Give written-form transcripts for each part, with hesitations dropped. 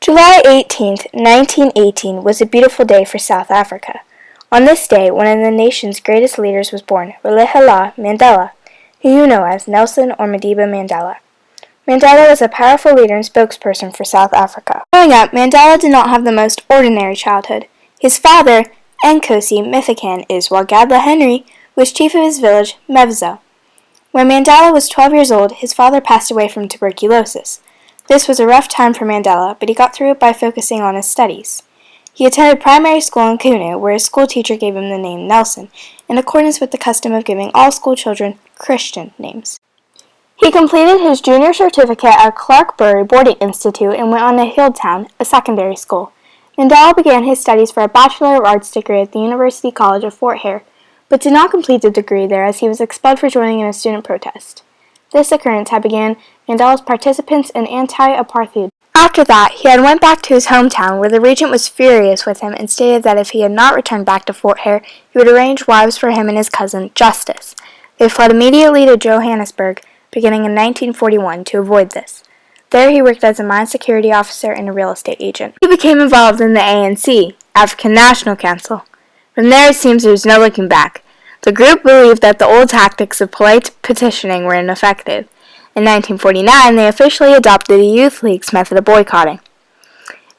July 18, 1918 was a beautiful day for South Africa. On this day, one of the nation's greatest leaders was born, Rolihlahla Mandela, who you know as Nelson or Madiba Mandela. Mandela was a powerful leader and spokesperson for South Africa. Growing up, Mandela did not have the most ordinary childhood. His father, Nkosi Mithikani Iswagadla Henry, was chief of his village, Mevzo. When Mandela was 12 years old, his father passed away from tuberculosis. This was a rough time for Mandela, but he got through it by focusing on his studies. He attended primary school in Kunu, where his school teacher gave him the name Nelson, in accordance with the custom of giving all school children Christian names. He completed his junior certificate at Clarkbury Boarding Institute and went on to Hilltown, a secondary school. Mandela began his studies for a Bachelor of Arts degree at the University College of Fort Hare, but did not complete the degree there as he was expelled for joining in a student protest. This occurrence had began Mandela's participants in anti-apartheid. After that, he had went back to his hometown, where the regent was furious with him and stated that if he had not returned back to Fort Hare, he would arrange wives for him and his cousin, Justice. They fled immediately to Johannesburg, beginning in 1941, to avoid this. There he worked as a mine security officer and a real estate agent. He became involved in the ANC, African National Council. From there, it seems there was no looking back. The group believed that the old tactics of polite petitioning were ineffective. In 1949, they officially adopted the Youth League's method of boycotting.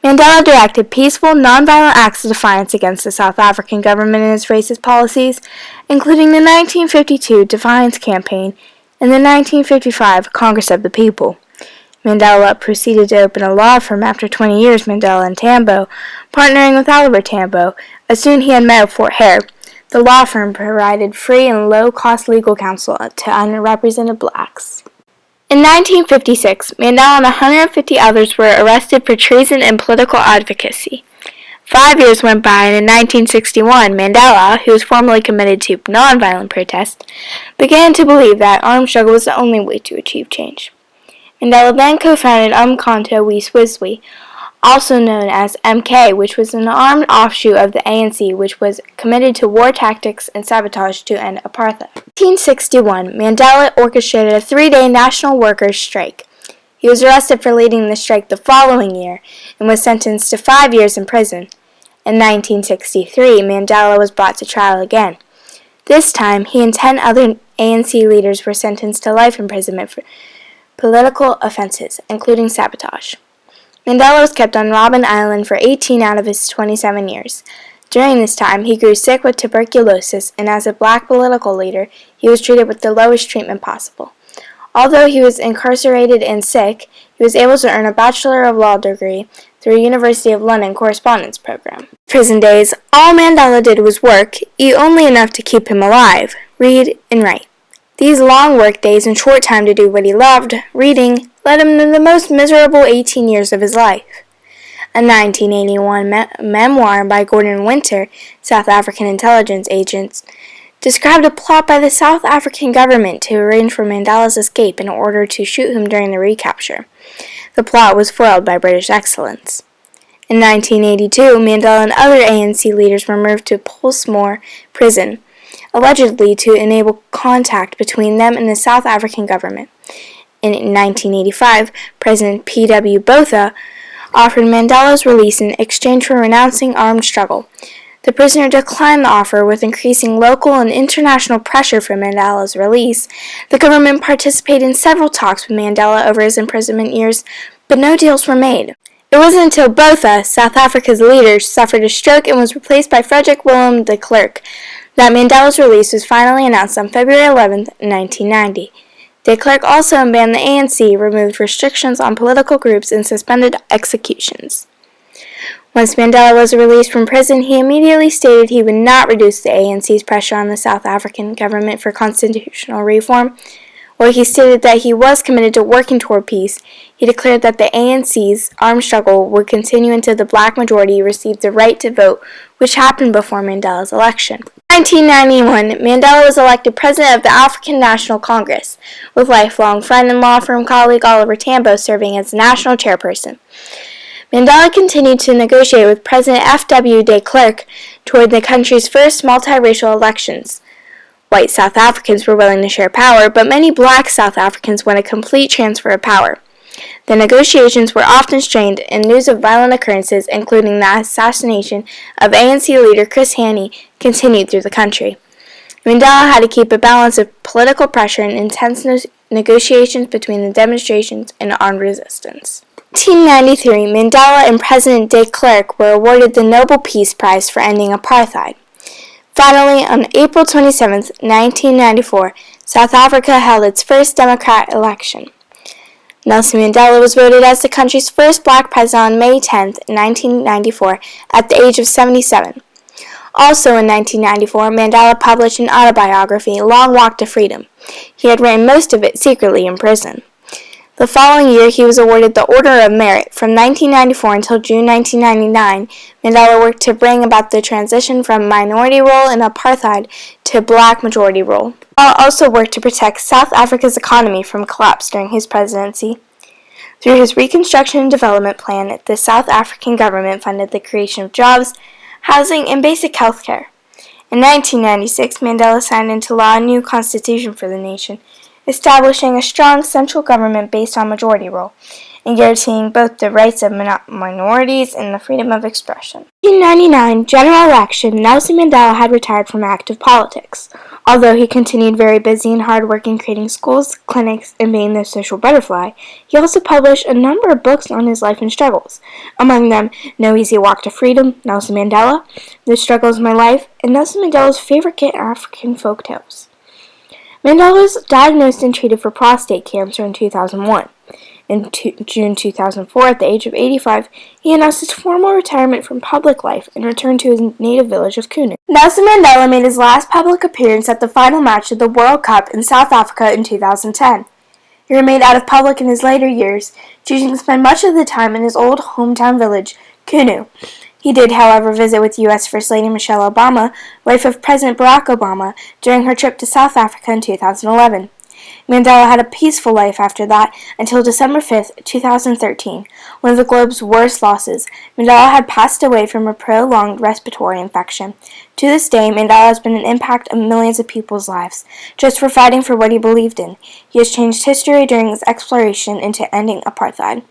Mandela directed peaceful, nonviolent acts of defiance against the South African government and its racist policies, including the 1952 Defiance Campaign and the 1955 Congress of the People. Mandela proceeded to open a law firm after 20 years, Mandela and Tambo, partnering with Oliver Tambo. As soon as he had met at Fort Hare, the law firm provided free and low-cost legal counsel to underrepresented blacks. In 1956, Mandela and 150 others were arrested for treason and political advocacy. 5 years went by, and in 1961, Mandela, who was formerly committed to nonviolent protest, began to believe that armed struggle was the only way to achieve change. Mandela then co-founded Umkhonto we Sizwe, also known as MK, which was an armed offshoot of the ANC, which was committed to war tactics and sabotage to end apartheid. In 1961, Mandela orchestrated a 3-day national workers' strike. He was arrested for leading the strike the following year and was sentenced to 5 years in prison. In 1963, Mandela was brought to trial again. This time, he and 10 other ANC leaders were sentenced to life imprisonment for political offenses, including sabotage. Mandela was kept on Robben Island for 18 out of his 27 years. During this time, he grew sick with tuberculosis, and as a black political leader, he was treated with the lowest treatment possible. Although he was incarcerated and sick, he was able to earn a Bachelor of Law degree through a University of London correspondence program. Prison days, all Mandela did was work, eat only enough to keep him alive, read and write. These long work days and short time to do what he loved, reading, led him to the most miserable 18 years of his life. A 1981 memoir by Gordon Winter, South African intelligence agent, described a plot by the South African government to arrange for Mandela's escape in order to shoot him during the recapture. The plot was foiled by British excellence. In 1982, Mandela and other ANC leaders were moved to Pollsmoor prison, allegedly to enable contact between them and the South African government. In 1985, President P.W. Botha offered Mandela's release in exchange for renouncing armed struggle. The prisoner declined the offer. With increasing local and international pressure for Mandela's release, the government participated in several talks with Mandela over his imprisonment years, but no deals were made. It wasn't until Botha, South Africa's leader, suffered a stroke and was replaced by Frederick Willem de Klerk that Mandela's release was finally announced on February 11, 1990. De Klerk also banned the ANC, removed restrictions on political groups, and suspended executions. Once Mandela was released from prison, he immediately stated he would not reduce the ANC's pressure on the South African government for constitutional reform. While he stated that he was committed to working toward peace, he declared that the ANC's armed struggle would continue until the black majority received the right to vote, which happened before Mandela's election. In 1991, Mandela was elected president of the African National Congress, with lifelong friend and law firm colleague Oliver Tambo serving as national chairperson. Mandela continued to negotiate with President F.W. de Klerk toward the country's first multiracial elections. White South Africans were willing to share power, but many black South Africans wanted complete transfer of power. The negotiations were often strained, and news of violent occurrences, including the assassination of ANC leader Chris Hani, continued through the country. Mandela had to keep a balance of political pressure and intense negotiations between the demonstrations and armed resistance. In 1993, Mandela and President de Klerk were awarded the Nobel Peace Prize for ending apartheid. Finally, on April 27, 1994, South Africa held its first democratic election. Nelson Mandela was voted as the country's first black president on May 10, 1994, at the age of 77. Also in 1994, Mandela published an autobiography, Long Walk to Freedom. He had written most of it secretly in prison. The following year, he was awarded the Order of Merit. From 1994 until June 1999, Mandela worked to bring about the transition from minority rule in apartheid to black majority rule. Mandela also worked to protect South Africa's economy from collapse during his presidency. Through his Reconstruction and Development Plan, the South African government funded the creation of jobs, housing, and basic health care. In 1996, Mandela signed into law a new constitution for the nation, establishing a strong central government based on majority rule, and guaranteeing both the rights of minorities and the freedom of expression. In 1999 general election, Nelson Mandela had retired from active politics. Although he continued very busy and hard working creating schools, clinics, and being the social butterfly, he also published a number of books on his life and struggles, among them No Easy Walk to Freedom, Nelson Mandela, The Struggles of My Life, and Nelson Mandela's favorite African folk tales. Mandela was diagnosed and treated for prostate cancer in 2001. In June 2004, at the age of 85, he announced his formal retirement from public life and returned to his native village of Kunu. Nelson Mandela made his last public appearance at the final match of the World Cup in South Africa in 2010. He remained out of public in his later years, choosing to spend much of the time in his old hometown village, Kunu. He did, however, visit with U.S. First Lady Michelle Obama, wife of President Barack Obama, during her trip to South Africa in 2011. Mandela had a peaceful life after that until December 5, 2013, one of the globe's worst losses. Mandela had passed away from a prolonged respiratory infection. To this day, Mandela has been an impact on millions of people's lives, just for fighting for what he believed in. He has changed history during his exploration into ending apartheid.